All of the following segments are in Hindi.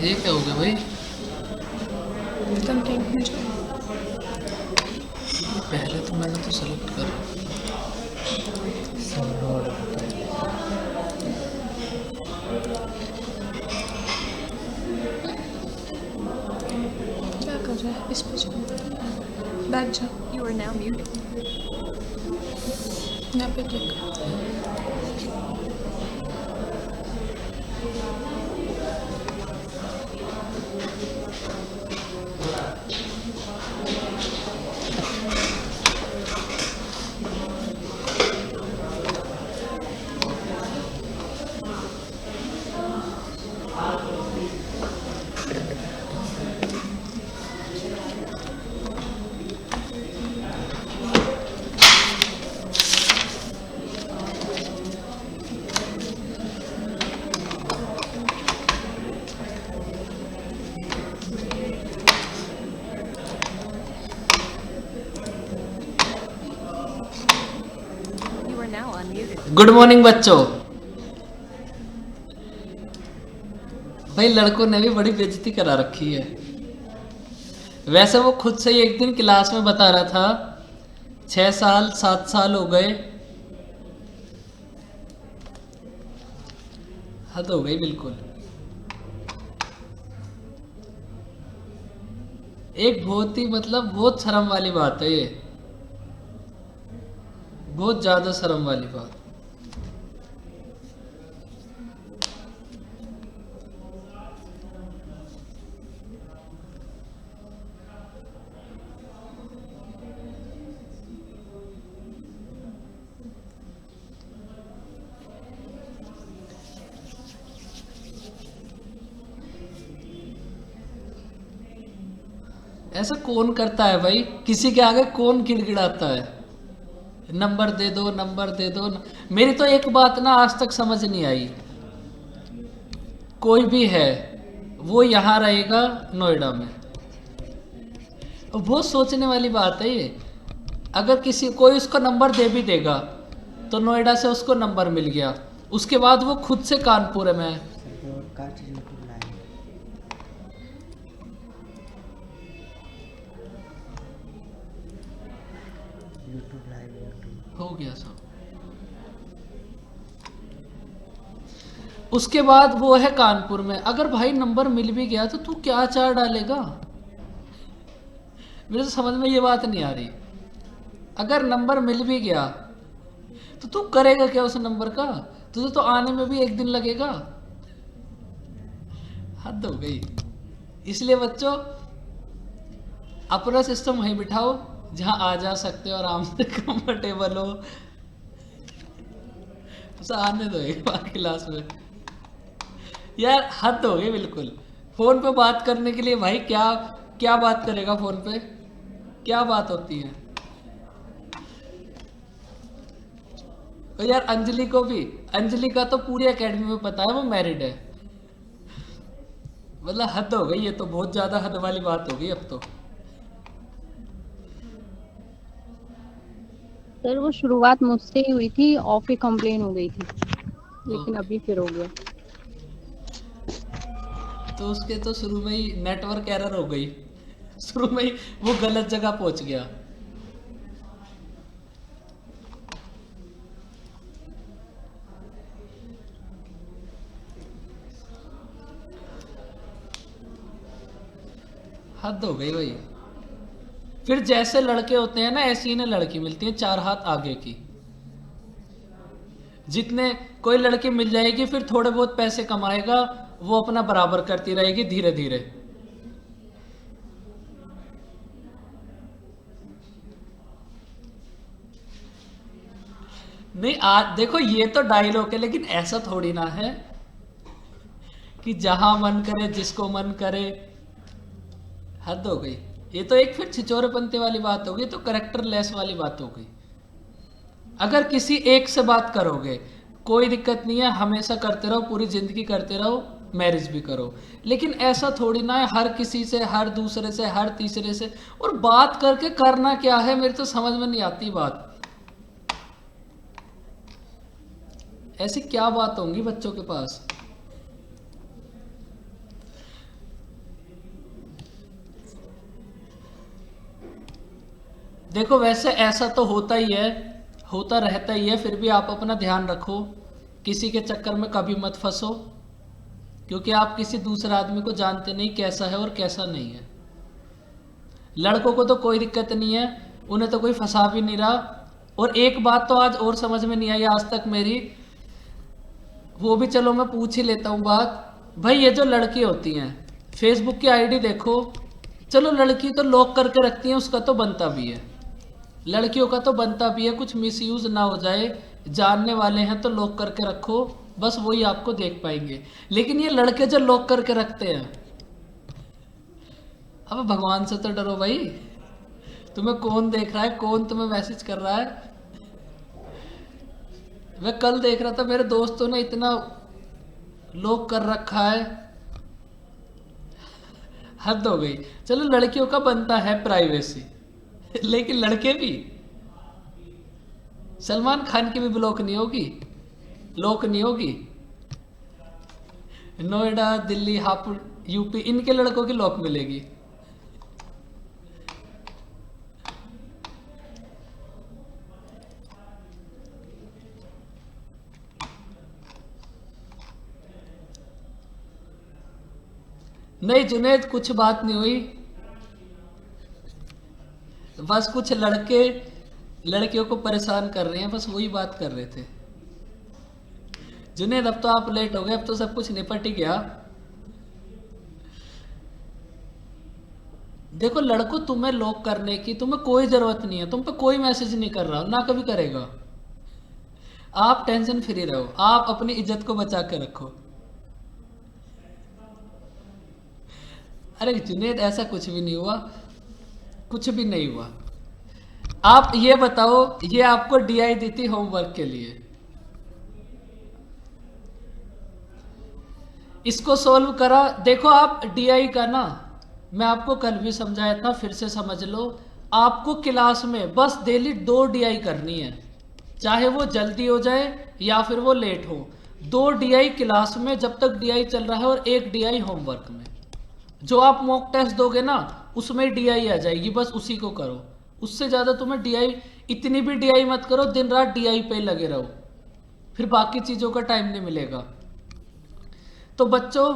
ये क्या हो गया भाई? कंटेंट में जाओ। पहले तो मैंने तो सेलेक्ट कर। क्या कर रहा है? इस पे जाओ, बैठ जाओ, You are now muted. यहाँ पे क्लिक करो। You are now unmuted. Good morning बच्चों। भाई लड़कों ने भी बड़ी बेइज्जती करा रखी है। वैसे वो खुद से ही एक दिन क्लास में बता रहा था 6 साल 7 साल हो गए। हद हो गई बिल्कुल। एक बहुत ही मतलब बहुत शर्म वाली बात है ये, बहुत ज्यादा शर्म वाली बात। ऐसा कौन करता है भाई? किसी के आगे कौन गिड़गिड़ाता है? नंबर दे दो, नंबर दे दो। मेरी तो एक बात ना आज तक समझ नहीं आई। कोई भी है वो यहाँ रहेगा नोएडा में, और बहुत सोचने वाली बात है ये। अगर किसी कोई उसको नंबर दे भी देगा तो नोएडा से उसको नंबर मिल गया, उसके बाद वो खुद से कानपुर में है। हो गया सब। उसके बाद वो है कानपुर में। अगर भाई नंबर मिल भी गया तो तू क्या चार डालेगा? मेरे तो समझ में ये बात नहीं आ रही। अगर नंबर मिल भी गया तो तू करेगा क्या उस नंबर का? तुझे तो आने में भी एक दिन लगेगा। हद हो गई। इसलिए बच्चों अपना सिस्टम वहीं बिठाओ जहां आ जा सकते हो, आराम से कंफर्टेबल हो। उसे आने दो एक बार क्लास में। यार हद हो गई बिल्कुल। फोन पे बात करने के लिए भाई क्या क्या बात करेगा फोन पे? क्या बात होती है? और यार अंजलि को भी, अंजलि का तो पूरी एकेडमी में पता है वो मैरिड है। मतलब हद हो गई, ये तो बहुत ज्यादा हद वाली बात हो गई अब तो। सर वो शुरुआत मुझसे ही हुई थी, ऑफ ही कंप्लेन हो गई थी, लेकिन तो, अभी फिर हो गया। तो उसके तो शुरू में ही नेटवर्क एरर हो गई। शुरू में ही वो गलत जगह पहुंच गया। हद हो गई भाई। फिर जैसे लड़के होते हैं ना ऐसी ही ना लड़की मिलती है 4 हाथ आगे की। जितने कोई लड़की मिल जाएगी फिर थोड़े बहुत पैसे कमाएगा, वो अपना बराबर करती रहेगी धीरे धीरे। नहीं आज देखो ये तो डायलॉग है, लेकिन ऐसा थोड़ी ना है कि जहां मन करे जिसको मन करे। हद हो गई। ये तो एक फिर छिचोरेपंती वाली बात हो गई, तो करेक्टर लेस वाली बात हो गई। अगर किसी एक से बात करोगे कोई दिक्कत नहीं है, हमेशा करते रहो, पूरी जिंदगी करते रहो, मैरिज भी करो। लेकिन ऐसा थोड़ी ना है हर किसी से, हर दूसरे से, हर तीसरे से। और बात करके करना क्या है, मेरी तो समझ में नहीं आती बात। ऐसी क्या बात होंगी बच्चों के पास? देखो वैसे ऐसा तो होता ही है, होता रहता ही है, फिर भी आप अपना ध्यान रखो, किसी के चक्कर में कभी मत फंसो, क्योंकि आप किसी दूसरे आदमी को जानते नहीं कैसा है और कैसा नहीं है। लड़कों को तो कोई दिक्कत नहीं है, उन्हें तो कोई फंसा भी नहीं रहा। और एक बात तो आज और समझ में नहीं आई आज तक मेरी, वो भी चलो मैं पूछ ही लेता हूँ बात। भाई ये जो लड़की होती हैं, फेसबुक की आईडी देखो, चलो लड़की तो लॉक करके रखती है, उसका तो बनता भी है, लड़कियों का तो बनता भी है, कुछ मिसयूज ना हो जाए, जानने वाले हैं तो लॉक करके रखो, बस वही आपको देख पाएंगे। लेकिन ये लड़के जो लॉक करके रखते हैं, अब भगवान से तो डरो भाई, तुम्हें कौन देख रहा है, कौन तुम्हें मैसेज कर रहा है। मैं कल देख रहा था मेरे दोस्तों ने इतना लॉक कर रखा है, हद हो गई। चलो लड़कियों का बनता है प्राइवेसी, लेकिन लड़के भी, सलमान खान की भी ब्लॉक नहीं होगी, लॉक नहीं होगी। नोएडा, दिल्ली, हापुड़, यूपी, इनके लड़कों की लॉक मिलेगी। नहीं जुनेद, कुछ बात नहीं हुई, बस कुछ लड़के लड़कियों को परेशान कर रहे हैं, बस वही बात कर रहे थे। जुनेद अब तो आप लेट हो गए, अब तो सब कुछ निपट ही गया। देखो लड़कों, तुम्हें लॉक करने की तुम्हें कोई जरूरत नहीं है, तुम पे कोई मैसेज नहीं कर रहा, ना कभी करेगा। आप टेंशन फ्री रहो, आप अपनी इज्जत को बचा के रखो। अरे जुनेद ऐसा कुछ भी नहीं हुआ, कुछ भी नहीं हुआ। आप ये बताओ, ये आपको डीआई दी थी होमवर्क के लिए, इसको सॉल्व करा। देखो आप डीआई का ना, मैं आपको कल भी समझाया था, फिर से समझ लो। आपको क्लास में बस डेली 2 डीआई करनी है, चाहे वो जल्दी हो जाए या फिर वो लेट हो। 2 डीआई क्लास में जब तक डीआई चल रहा है, और 1 डीआई होमवर्क में। जो आप मॉक टेस्ट दोगे ना, उसमें डीआई आ जाएगी, बस उसी को करो। उससे ज़्यादा तुम्हें डीआई, इतनी भी डीआई मत करो, दिन रात डीआई पे लगे रहो, फिर बाकी चीज़ों का टाइम नहीं मिलेगा। तो बच्चों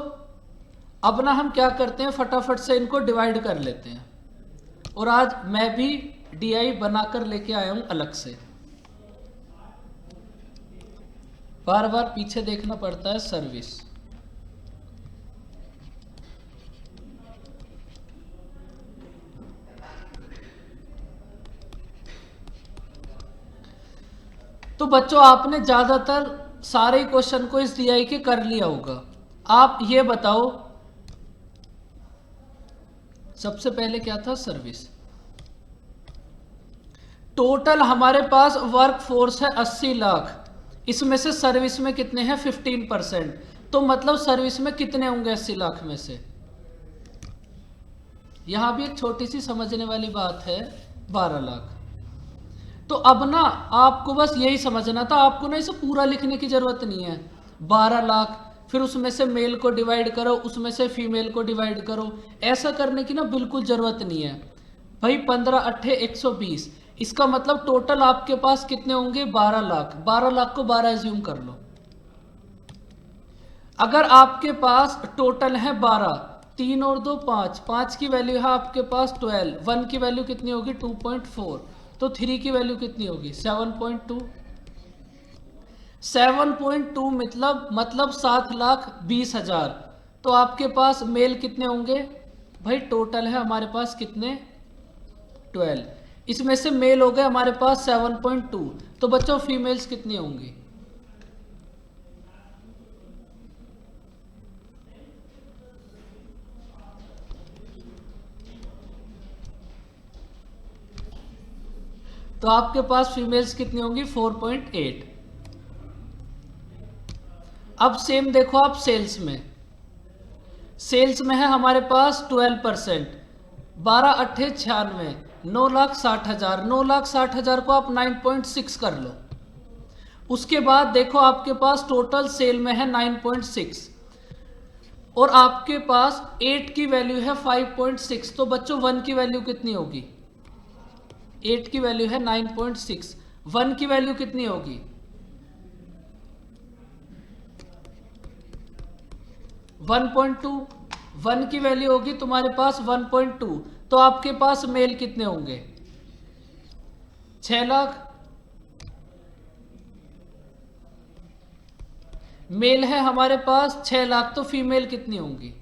अब ना हम क्या करते हैं, फटाफट से इनको डिवाइड कर लेते हैं। और आज मैं भी डीआई बनाकर लेके आया हूं अलग से, बार बार पीछे देखना पड़ता है। सर्विस, तो बच्चों आपने ज्यादातर सारे क्वेश्चन को इस डीआई के कर लिया होगा। आप ये बताओ, सबसे पहले क्या था, सर्विस। टोटल हमारे पास वर्क फोर्स है 80 लाख, इसमें से सर्विस में कितने हैं, 15%। तो मतलब सर्विस में कितने होंगे 80 लाख में से। यहां भी एक छोटी सी समझने वाली बात है, 12 लाख। तो अब ना आपको बस यही समझना था, आपको ना इसे पूरा लिखने की जरूरत नहीं है। 12 लाख, फिर उसमें से मेल को डिवाइड करो, उसमें से फीमेल को डिवाइड करो, ऐसा करने की ना बिल्कुल जरूरत नहीं है भाई। 15 8 120, इसका मतलब टोटल आपके पास कितने होंगे, 12 लाख। 12 लाख को 12 एज्यूम कर लो। अगर आपके पास टोटल है 12, 3 और 2 5, 5 की वैल्यू है आपके पास 12, 1 की वैल्यू कितनी होगी 2.4, तो 3 की वैल्यू कितनी होगी 7.2। 7.2 मतलब 7,20,000। तो आपके पास मेल कितने होंगे भाई, टोटल है हमारे पास कितने 12, इसमें से मेल हो गए हमारे पास 7.2। तो बच्चों फीमेल्स कितनी होंगी, तो आपके पास फीमेल्स कितनी होंगी 4.8। अब सेम देखो आप सेल्स में, सेल्स में है हमारे पास 12%, 12 8 96, 9,60,000। 9,60,000 को आप 9.6 कर लो। उसके बाद देखो आपके पास टोटल सेल में है 9.6, और आपके पास 8 की वैल्यू है 5.6। तो बच्चों 1 की वैल्यू कितनी होगी, 8 की वैल्यू है 9.6, 1 की वैल्यू कितनी होगी? 1.2, 1 की वैल्यू होगी तुम्हारे पास 1.2, तो आपके पास मेल कितने होंगे? 6 लाख। मेल है हमारे पास 6 लाख, तो फीमेल कितनी होंगी?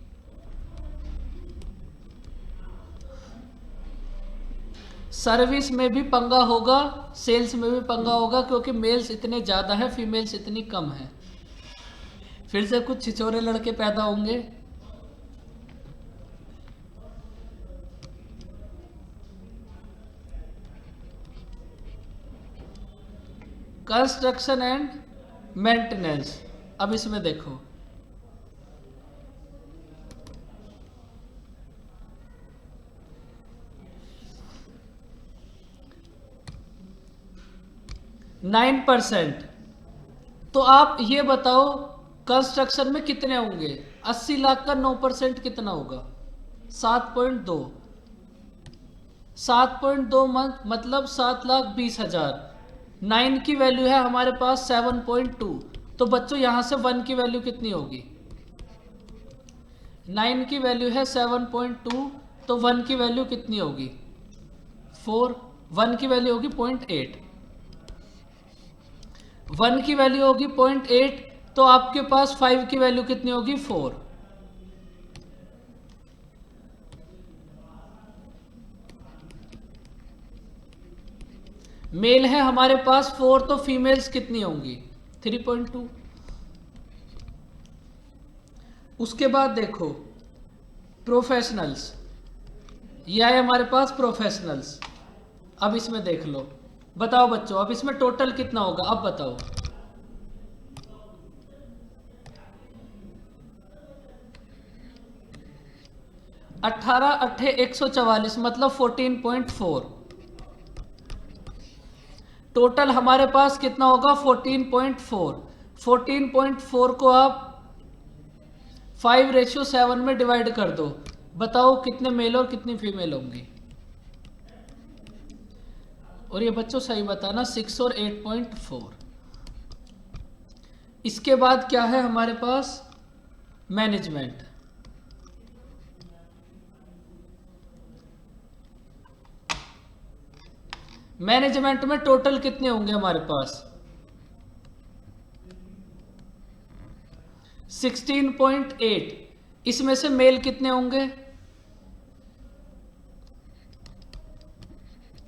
सर्विस में भी पंगा होगा, सेल्स में भी पंगा होगा, क्योंकि मेल्स इतने ज्यादा है, फीमेल्स इतनी कम है। फिर से कुछ छिछोरे लड़के पैदा होंगे। कंस्ट्रक्शन एंड मेंटेनेंस, अब इसमें देखो, %9। तो आप ये बताओ कंस्ट्रक्शन में कितने होंगे? 80 लाख का 9% कितना होगा? 7.2। 7.2 मतलब 7,20,000। 9 की वैल्यू है हमारे पास 7.2, तो बच्चों यहां से 1 की वैल्यू कितनी होगी? 9 की वैल्यू है 7.2, तो 1 की वैल्यू कितनी होगी? 4। 1 की वैल्यू होगी 0.8। 1 की वैल्यू होगी 0.8, तो आपके पास 5 की वैल्यू कितनी होगी? 4। मेल है हमारे पास 4, तो फीमेल्स कितनी होंगी? 3.2। उसके बाद देखो प्रोफेशनल्स, ये आए हमारे पास प्रोफेशनल्स। अब इसमें देख लो, बताओ बच्चों, अब इसमें टोटल कितना होगा? अब बताओ। अट्ठारह अट्ठे 144 मतलब 14.4। टोटल हमारे पास कितना होगा? 14.4। 14.4 को आप 5:7 में डिवाइड कर दो, बताओ कितने मेल और कितनी फीमेल होंगी? और ये बच्चों सही बताना, 6 और 8.4। इसके बाद क्या है हमारे पास? मैनेजमेंट। मैनेजमेंट में टोटल कितने होंगे हमारे पास? 16.8। इसमें से मेल कितने होंगे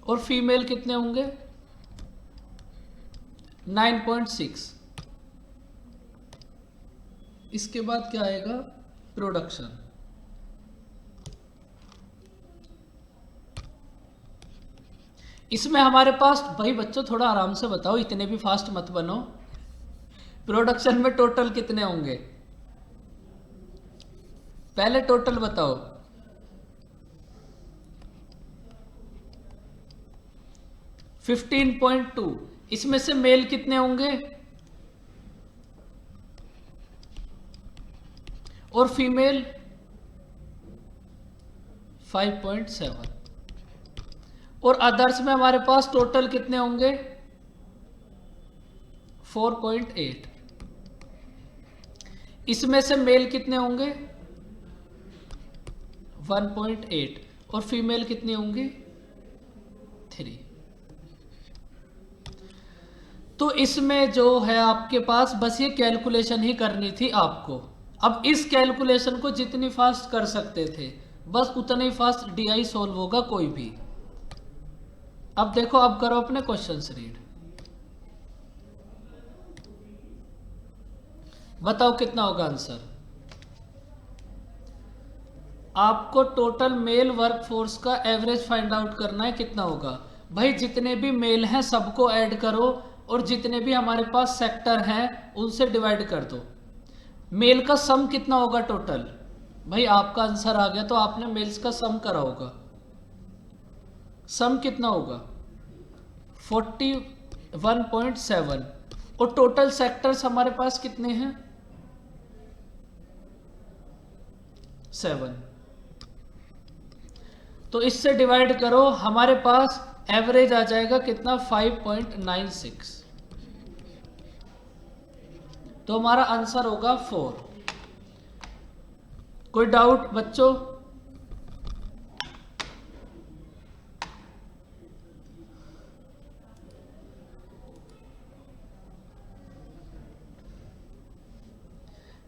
और फीमेल कितने होंगे? 9.6। इसके बाद क्या आएगा? प्रोडक्शन। इसमें हमारे पास, भाई बच्चों थोड़ा आराम से बताओ, इतने भी फास्ट मत बनो। प्रोडक्शन में टोटल कितने होंगे? पहले टोटल बताओ। 15.2। इसमें से मेल कितने होंगे और फीमेल? 5.7। और अदर्स में हमारे पास टोटल कितने होंगे? 4.8। इसमें से मेल कितने होंगे? 1.8 और फीमेल कितनी होंगी? 3। तो इसमें जो है आपके पास बस ये कैलकुलेशन ही करनी थी आपको। अब इस कैलकुलेशन को जितनी फास्ट कर सकते थे, बस उतना ही फास्ट डीआई सॉल्व होगा कोई भी। अब देखो, अब करो अपने क्वेश्चंस रीड, बताओ कितना होगा आंसर। आपको टोटल मेल वर्कफोर्स का एवरेज फाइंड आउट करना है, कितना होगा? भाई जितने भी मेल हैं सबको ऐड करो और जितने भी हमारे पास सेक्टर हैं उनसे डिवाइड कर दो। मेल का सम कितना होगा टोटल? भाई आपका आंसर आ गया तो आपने मेल्स का सम करा होगा। सम कितना होगा? 41.7। और टोटल सेक्टर्स हमारे पास कितने हैं? 7। तो इससे डिवाइड करो, हमारे पास एवरेज आ जाएगा कितना 5.96। तो हमारा आंसर होगा 4। कोई डाउट बच्चों?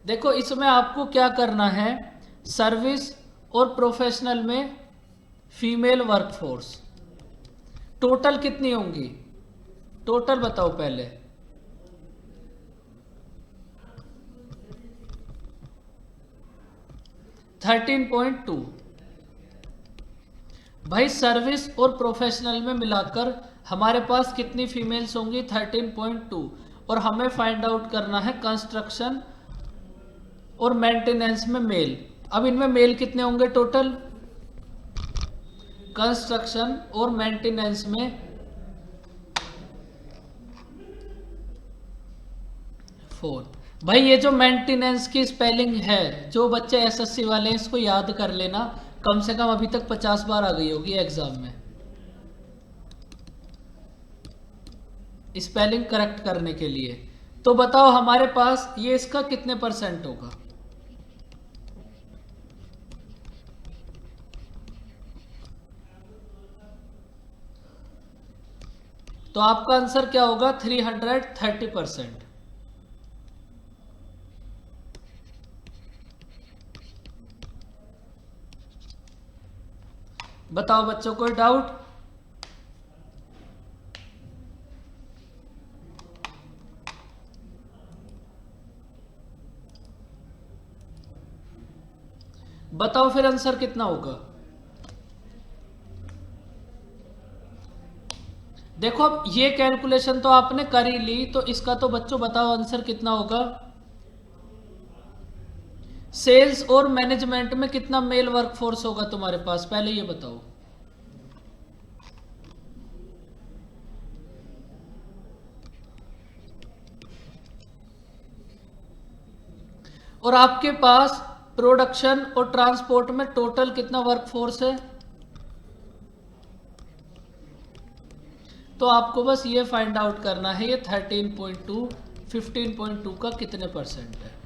देखो इसमें आपको क्या करना है, सर्विस और प्रोफेशनल में फीमेल वर्कफोर्स टोटल कितनी होंगी, टोटल बताओ पहले। $13.2। भाई सर्विस और प्रोफेशनल में मिलाकर हमारे पास कितनी फीमेल्स होंगी, 13.2। और हमें फाइंड आउट करना है कंस्ट्रक्शन और मेंटेनेंस में मेल। अब इनमें मेल कितने होंगे टोटल, कंस्ट्रक्शन और मेंटेनेंस में 4। भाई ये जो मेंटेनेंस की स्पेलिंग है, जो बच्चे एसएससी वाले हैं इसको याद कर लेना, कम से कम अभी तक 50 बार आ गई होगी एग्जाम में स्पेलिंग करेक्ट करने के लिए। तो बताओ हमारे पास ये इसका कितने परसेंट होगा, तो आपका आंसर क्या होगा 330%। बताओ बच्चों कोई डाउट? बताओ फिर आंसर कितना होगा। देखो अब ये कैलकुलेशन तो आपने कर ही ली, तो इसका तो बच्चों बताओ आंसर कितना होगा। सेल्स और मैनेजमेंट में कितना मेल वर्कफोर्स होगा तुम्हारे पास, पहले ये बताओ। और आपके पास प्रोडक्शन और ट्रांसपोर्ट में टोटल कितना वर्कफोर्स है, तो आपको बस ये फाइंड आउट करना है ये 13.2 15.2 का कितने परसेंट है।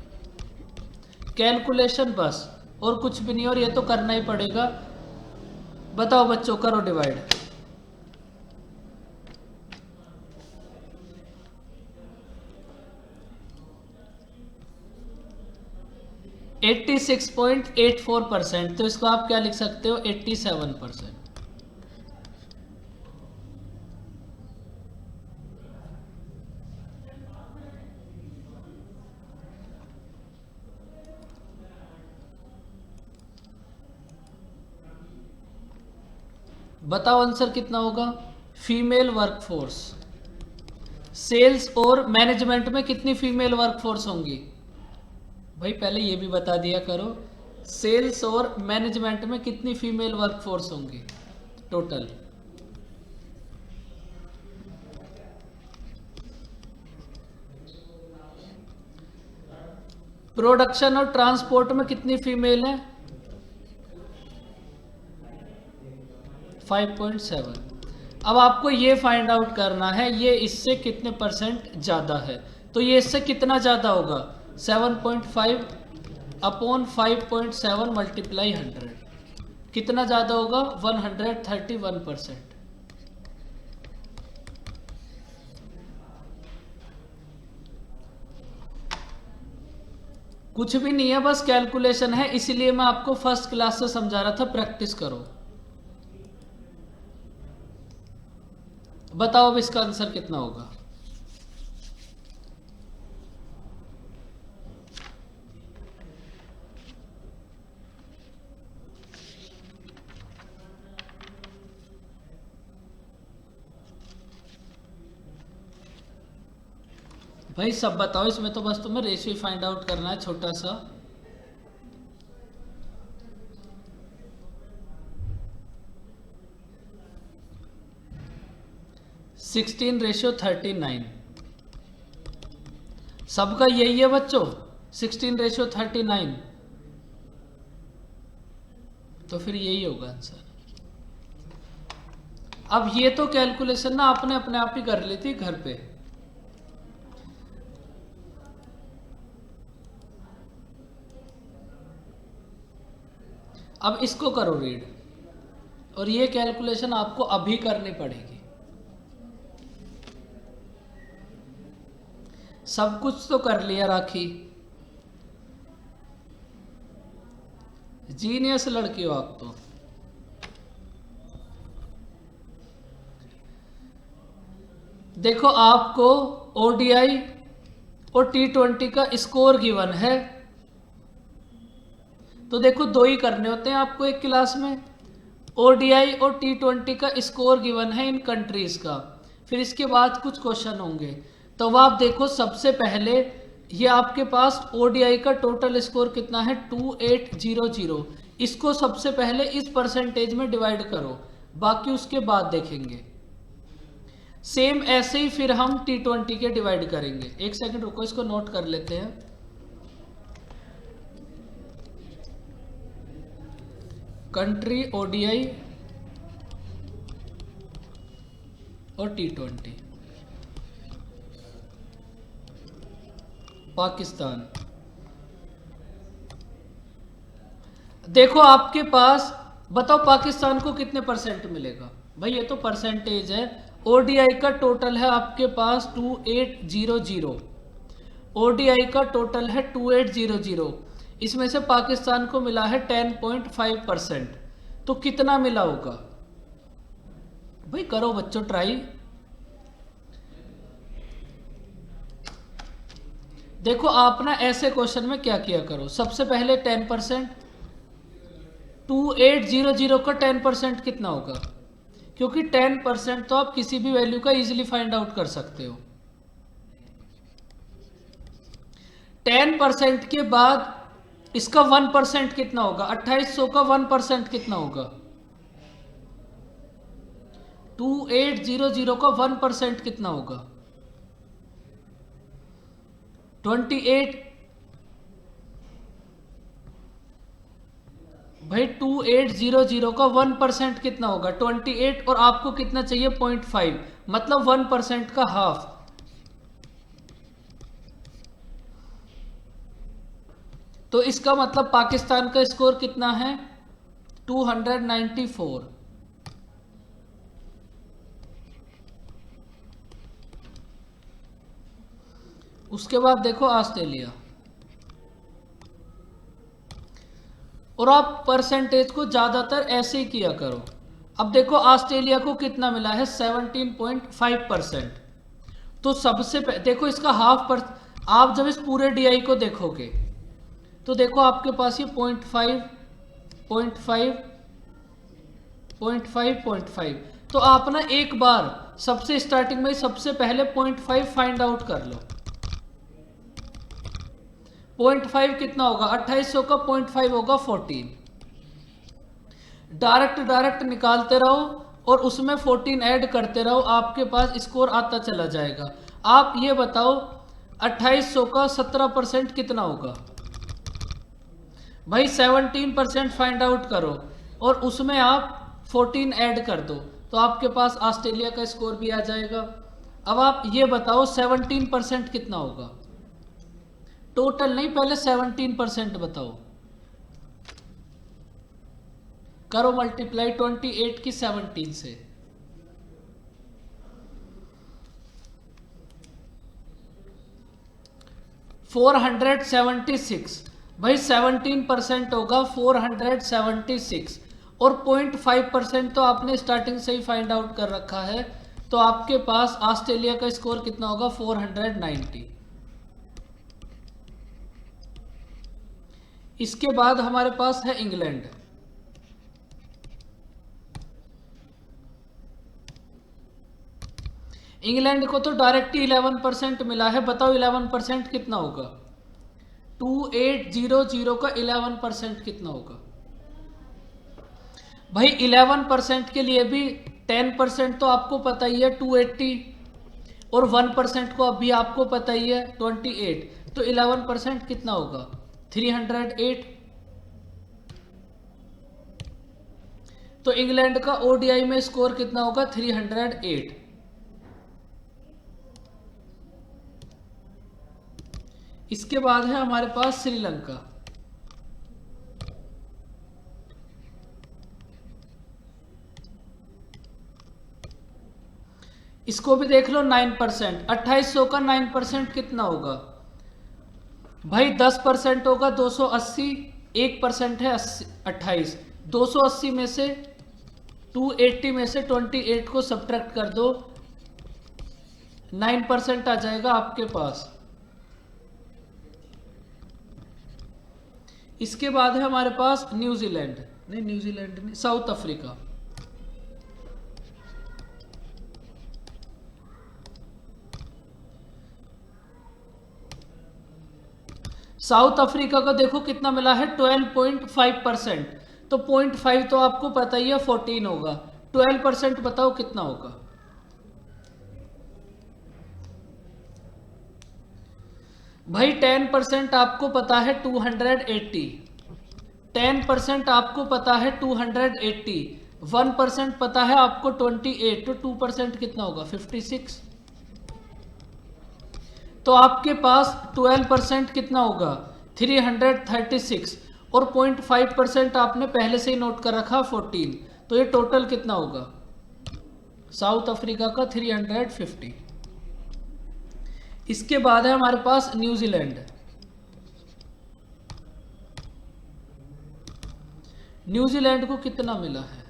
कैलकुलेशन बस, और कुछ भी नहीं, और ये तो करना ही पड़ेगा। बताओ बच्चों करो डिवाइड। %86.84%, तो इसको आप क्या लिख सकते हो 87%। बताओ आंसर कितना होगा। फीमेल वर्कफोर्स, सेल्स और मैनेजमेंट में कितनी फीमेल वर्कफोर्स होंगी, भाई पहले ये भी बता दिया करो, सेल्स और मैनेजमेंट में कितनी फीमेल वर्कफोर्स होंगी टोटल। प्रोडक्शन और ट्रांसपोर्ट में कितनी फीमेल है, 5.7। अब आपको ये फाइंड आउट करना है ये इससे कितने परसेंट ज़्यादा है, तो ये इससे कितना ज़्यादा होगा 7.5 अपॉन 5.7 मल्टीप्लाई 100, कितना ज़्यादा होगा 131%। कुछ भी नहीं है, बस कैलकुलेशन है, इसीलिए मैं आपको फर्स्ट क्लास से समझा रहा था, प्रैक्टिस करो। बताओ अब इसका आंसर कितना होगा। भाई सब बताओ, इसमें तो बस तुम्हें रेशियो फाइंड आउट करना है छोटा सा। (16:39) सबका यही है बच्चों, 16:39, तो फिर यही होगा आंसर। अब ये तो कैलकुलेशन ना आपने अपने आप ही कर ली थी घर पे। अब इसको करो रीड, और ये कैलकुलेशन आपको अभी करनी पड़ेगी। सब कुछ तो कर लिया राखी, जीनियस लड़की हो आप तो। देखो आपको ओडीआई और टी20 का स्कोर गिवन है, तो देखो दो ही करने होते हैं आपको एक क्लास में। ओडीआई और टी20 का स्कोर गिवन है इन कंट्रीज का, फिर इसके बाद कुछ क्वेश्चन होंगे। तो अब आप देखो सबसे पहले ये आपके पास ओडीआई का टोटल स्कोर कितना है 2800। इसको सबसे पहले इस परसेंटेज में डिवाइड करो, बाकी उसके बाद देखेंगे। सेम ऐसे ही फिर हम टी20 के डिवाइड करेंगे। एक सेकंड रुको, इसको नोट कर लेते हैं। कंट्री ओडीआई और टी20। पाकिस्तान, देखो आपके पास बताओ पाकिस्तान को कितने परसेंट मिलेगा। भाई ये तो परसेंटेज है, ओडीआई का टोटल है आपके पास 2800। ओडीआई का टोटल है 2800, इसमें से पाकिस्तान को मिला है 10.5%। तो कितना मिला होगा भाई? करो बच्चों ट्राई। देखो आप ना ऐसे क्वेश्चन में क्या किया करो, सबसे पहले 10%, 2800 का 10% कितना होगा? क्योंकि 10% तो आप किसी भी वैल्यू का इजीली फाइंड आउट कर सकते हो। 10% के बाद इसका 1% कितना होगा? 2800 का 1% कितना होगा? 2800 का 1% कितना होगा? 28। भाई 2800 का 1% कितना होगा? 28, और आपको कितना चाहिए? 0.5, मतलब 1% का हाफ। तो इसका मतलब पाकिस्तान का स्कोर कितना है? 294। उसके बाद देखो ऑस्ट्रेलिया, और आप परसेंटेज को ज्यादातर ऐसे ही किया करो। अब देखो ऑस्ट्रेलिया को कितना मिला है? 17.5%। तो सबसे देखो इसका हाफ पर, आप जब इस पूरे डीआई को देखोगे तो देखो आपके पास ये 0.5, 0.5, 0.5, 0.5। तो आप ना एक बार सबसे स्टार्टिंग में सबसे पहले 0.5 फाइंड आउट कर लो। 0.5 कितना होगा? 2800 का 0.5 होगा 14। डायरेक्ट निकालते रहो और उसमें 14 ऐड करते रहो, आपके पास स्कोर आता चला जाएगा। आप ये बताओ 2800 का 17% कितना होगा? भाई 17% फाइंड आउट करो और उसमें आप 14 ऐड कर दो, तो आपके पास ऑस्ट्रेलिया का स्कोर भी आ जाएगा। अब आप ये बताओ 17% कितना होगा? टोटल नहीं, पहले 17% बताओ। करो मल्टीप्लाई 28 की 17 से। $476। भाई 17% होगा 476, और 0.5% तो आपने स्टार्टिंग से ही फाइंड आउट कर रखा है। तो आपके पास ऑस्ट्रेलिया का स्कोर कितना होगा? 490। इसके बाद हमारे पास है इंग्लैंड। इंग्लैंड को तो डायरेक्ट ही 11% मिला है, बताओ 11% कितना होगा? 2800 का 11% कितना होगा? भाई 11% के लिए भी 10% तो आपको पता ही है 280, और 1% को अभी आपको पता ही है 28, तो 11% कितना होगा? 308। तो इंग्लैंड का ओडीआई में स्कोर कितना होगा? 308। इसके बाद है हमारे पास श्रीलंका। इसको भी देख लो 9%। 2800 का 9% कितना होगा भाई? 10% होगा 280। 1% है 28। 280 में से 280 में से 28 को सब्ट्रैक्ट कर दो, 9% आ जाएगा आपके पास। इसके बाद है हमारे पास न्यूजीलैंड, नहीं न्यूजीलैंड नहीं, साउथ अफ्रीका। साउथ अफ्रीका का देखो कितना मिला है? 12.5%। तो 0.5 तो आपको पता ही है 14 होगा। 12% बताओ कितना होगा? भाई 10% आपको पता है 280। 10% आपको पता है 280। 1% पता है आपको 28। तो 2% कितना होगा? 56। तो आपके पास 12% कितना होगा? 336। और 0.5% आपने पहले से ही नोट कर रखा 14। तो ये टोटल कितना होगा साउथ अफ्रीका का? 350। इसके बाद है हमारे पास न्यूजीलैंड। न्यूजीलैंड को कितना मिला है?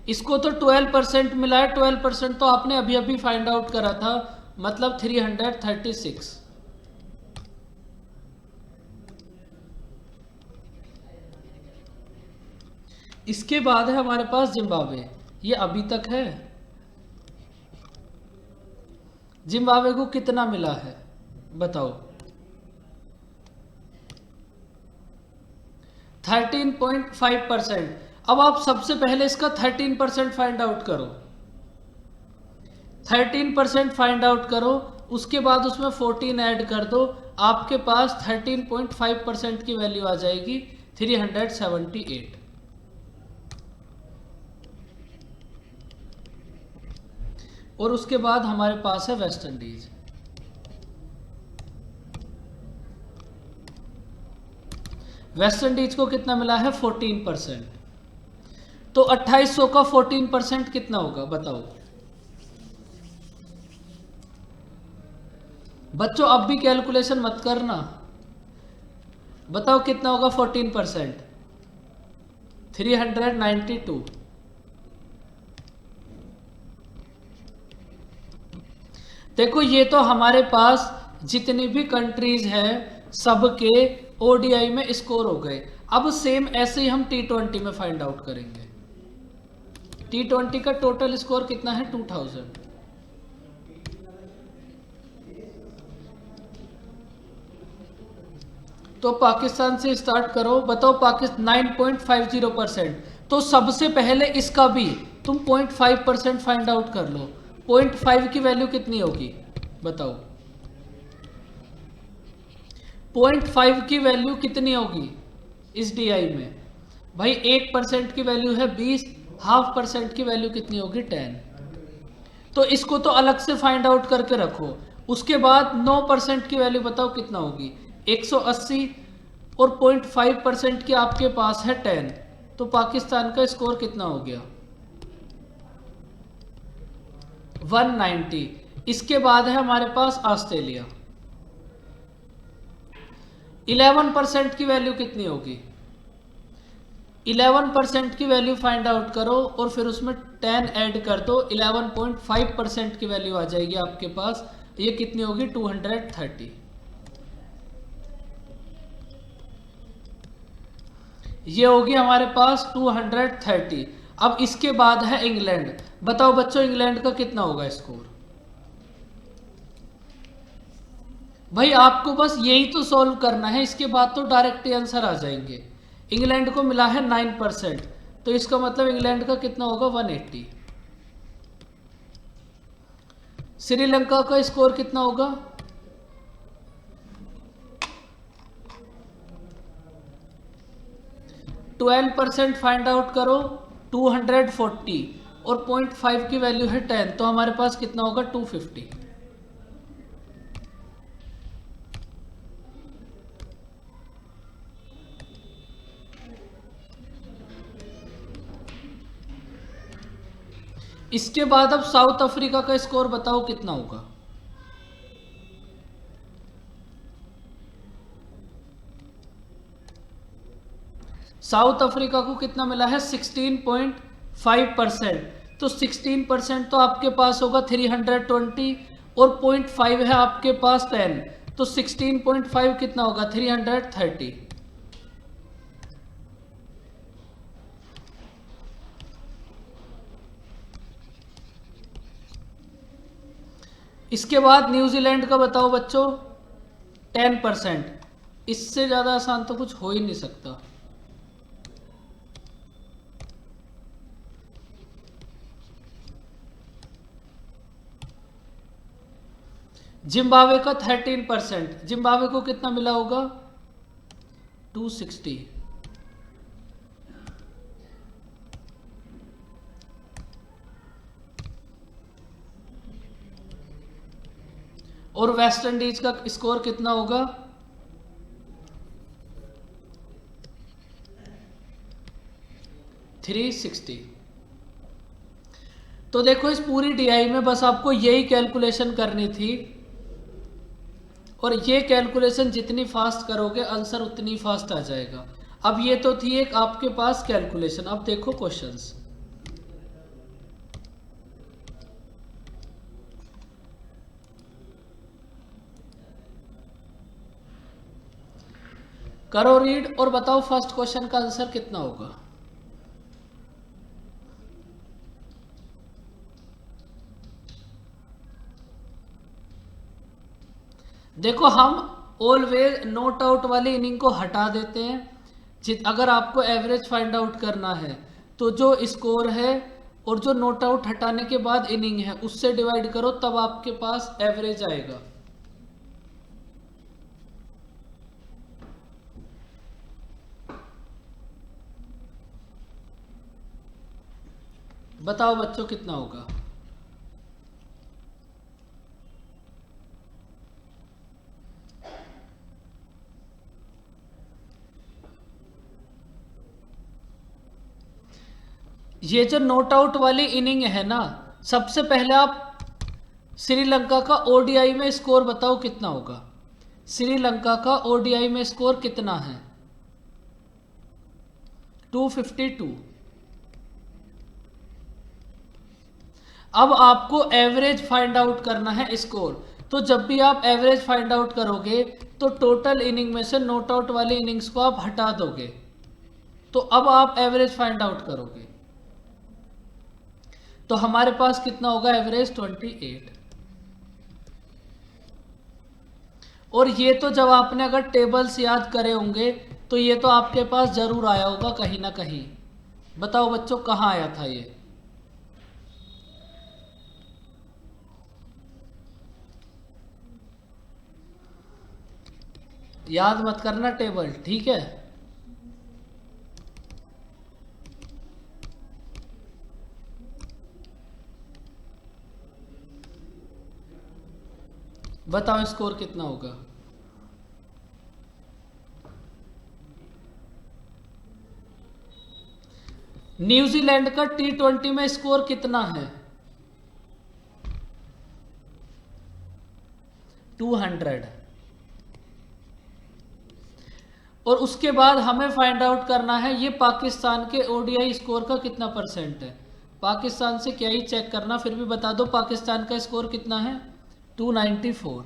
इसको तो 12% मिला है। 12% तो आपने अभी अभी फाइंड आउट करा था, मतलब 336। इसके बाद है हमारे पास जिम्बाब्वे। ये अभी तक है। जिम्बाब्वे को कितना मिला है बताओ? 13.5%। अब आप सबसे पहले इसका 13% फाइंड आउट करो। 13% फाइंड आउट करो, उसके बाद उसमें 14 ऐड कर दो, आपके पास 13.5% की वैल्यू आ जाएगी 378। और उसके बाद हमारे पास है वेस्ट इंडीज। वेस्ट इंडीज को कितना मिला है? 14%। तो 2800 का 14% कितना होगा बताओ? बच्चों अब भी कैलकुलेशन मत करना, बताओ कितना होगा 14%? 392। देखो ये तो हमारे पास जितनी भी कंट्रीज हैं सबके ओडीआई में स्कोर हो गए। अब सेम ऐसे ही हम T20 में फाइंड आउट करेंगे। T20 का टोटल स्कोर कितना है? 2000। तो पाकिस्तान से स्टार्ट करो, बताओ पाकिस्तान 9.50%। तो सबसे पहले इसका भी तुम 0.5% फाइंड आउट कर लो। 0.5 की वैल्यू कितनी होगी बताओ? 0.5 की वैल्यू कितनी होगी इस डीआई में? भाई 1% की वैल्यू है 20, 0.5% की वैल्यू कितनी होगी? 10। तो इसको तो अलग से फाइंड आउट करके रखो। उसके बाद 9% की वैल्यू बताओ कितना होगी? 180। और 0.5% की आपके पास है 10। तो पाकिस्तान का स्कोर कितना हो गया? 190। इसके बाद है हमारे पास ऑस्ट्रेलिया। 11% की वैल्यू कितनी होगी? 11% की वैल्यू फाइंड आउट करो और फिर उसमें 10 ऐड कर दो, 11.5% की वैल्यू आ जाएगी आपके पास। ये कितनी होगी? 230। ये होगी हमारे पास 230। अब इसके बाद है इंग्लैंड। बताओ बच्चों इंग्लैंड का कितना होगा स्कोर? भाई आपको बस यही तो सॉल्व करना है, इसके बाद तो डायरेक्ट आंसर आ जाएंगे। इंग्लैंड को मिला है 9%, तो इसका मतलब इंग्लैंड का कितना होगा? 180। श्रीलंका का स्कोर कितना होगा? 12% फाइंड आउट करो 240 और 0.5 की वैल्यू है 10, तो हमारे पास कितना होगा 250। इसके बाद अब साउथ अफ्रीका का स्कोर बताओ कितना होगा। साउथ अफ्रीका को कितना मिला है 16.5%, तो 16% तो आपके पास होगा 320 और 0.5 है आपके पास 10, तो 16.5 कितना होगा 330। इसके बाद न्यूजीलैंड का बताओ बच्चों 10%, इससे ज्यादा आसान तो कुछ हो ही नहीं सकता। जिम्बाब्वे का 13%, जिम्बाब्वे को कितना मिला होगा 260। और वेस्ट इंडीज का स्कोर कितना होगा 360। तो देखो इस पूरी डीआई में बस आपको यही कैलकुलेशन करनी थी, और ये कैलकुलेशन जितनी फास्ट करोगे आंसर उतनी फास्ट आ जाएगा। अब ये तो थी एक आपके पास कैलकुलेशन, अब देखो क्वेश्चंस। करो रीड और बताओ फर्स्ट क्वेश्चन का आंसर कितना होगा। देखो हम ऑलवेज नोट आउट वाली इनिंग को हटा देते हैं। अगर आपको एवरेज फाइंड आउट करना है तो जो स्कोर है और जो नोट आउट हटाने के बाद इनिंग है उससे डिवाइड करो, तब आपके पास एवरेज आएगा। बताओ बच्चों कितना होगा। ये जो नोट आउट वाली इनिंग है ना, सबसे पहले आप श्रीलंका का ओडीआई में स्कोर बताओ कितना होगा। श्रीलंका का ओडीआई में स्कोर कितना है 252। अब आपको एवरेज फाइंड आउट करना है स्कोर, तो जब भी आप एवरेज फाइंड आउट करोगे तो टोटल इनिंग में से नोट आउट वाली इनिंग्स को आप हटा दोगे, तो अब आप एवरेज फाइंड आउट करोगे। तो हमारे पास कितना होगा एवरेज 28। और ये तो जब आपने अगर टेबल्स याद करे होंगे तो ये तो आपके पास जरूर आया होगा कहीं ना कहीं। बताओ बच्चों कहाँ आया था ये। याद मत करना टेबल, ठीक है। बताओ स्कोर कितना होगा। न्यूजीलैंड का T20 में स्कोर कितना है 200। और उसके बाद हमें फाइंड आउट करना है ये पाकिस्तान के ओडीआई स्कोर का कितना परसेंट है। पाकिस्तान से क्या ही चेक करना, फिर भी बता दो पाकिस्तान का स्कोर कितना है 294।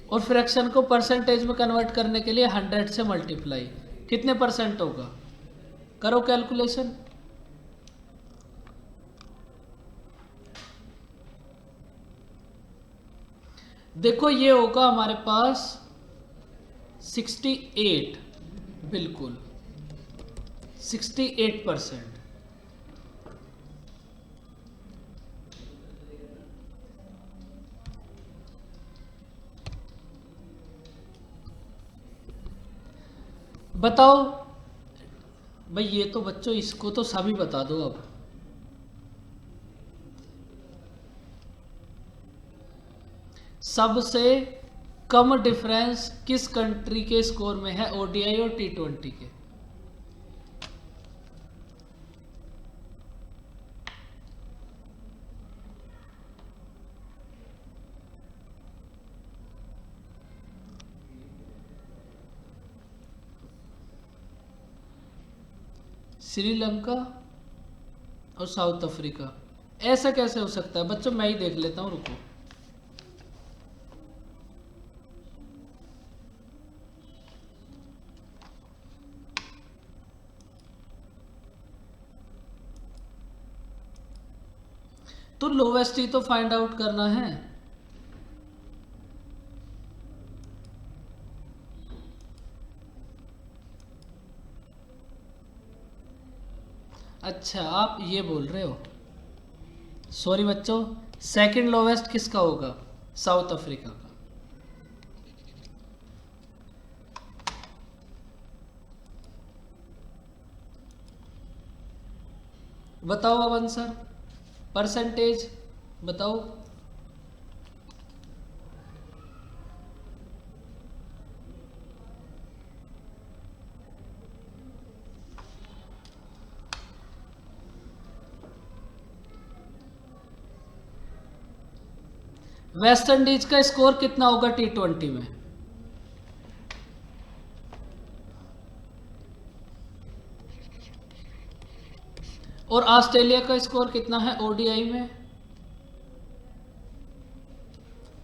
और फ्रैक्शन को परसेंटेज में कन्वर्ट करने के लिए 100 से मल्टीप्लाई, कितने परसेंट होगा करो कैलकुलेशन। देखो ये होगा हमारे पास 68, बिल्कुल 68%। बताओ भाई, ये तो बच्चों इसको तो सभी बता दो अब। सबसे कम डिफरेंस किस कंट्री के स्कोर में है ओडीआई और टी20 के? श्रीलंका और साउथ अफ्रीका। ऐसा कैसे हो सकता है बच्चों? मैं ही देख लेता हूं, रुको। तो लोवेस्ट ही तो फाइंड आउट करना है। अच्छा, आप ये बोल रहे हो। सॉरी बच्चों, सेकंड लोवेस्ट किसका होगा? साउथ अफ्रीका का। बताओ अब आंसर, परसेंटेज बताओ। वेस्ट इंडीज का स्कोर कितना होगा टी20 में? और ऑस्ट्रेलिया का स्कोर कितना है ओडीआई में?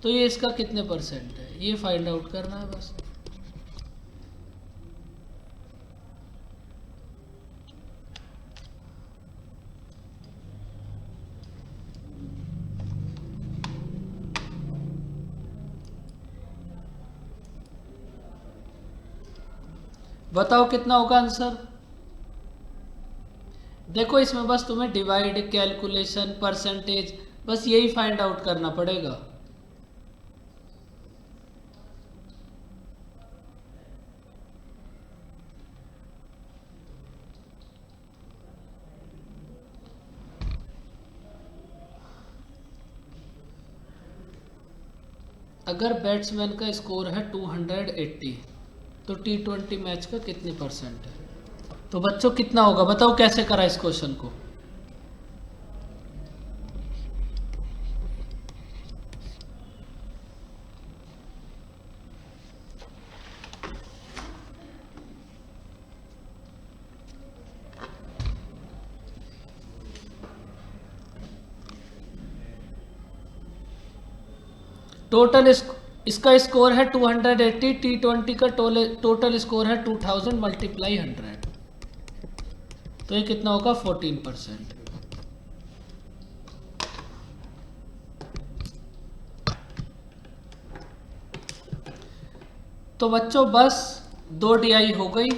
तो ये इसका कितने परसेंट है, ये फाइंड आउट करना है बस। बताओ कितना होगा आंसर। देखो इसमें बस तुम्हें डिवाइड, कैलकुलेशन, परसेंटेज, बस यही फाइंड आउट करना पड़ेगा। अगर बैट्समैन का स्कोर है 280 तो टी20 मैच का कितने परसेंट है? तो बच्चों कितना होगा बताओ, कैसे करा इस क्वेश्चन को? टोटल इसका स्कोर है 280, टी20 का टोटल स्कोर है 2000 मल्टीप्लाई 100, तो ये कितना होगा 14%। तो बच्चों बस 2 DI हो गई।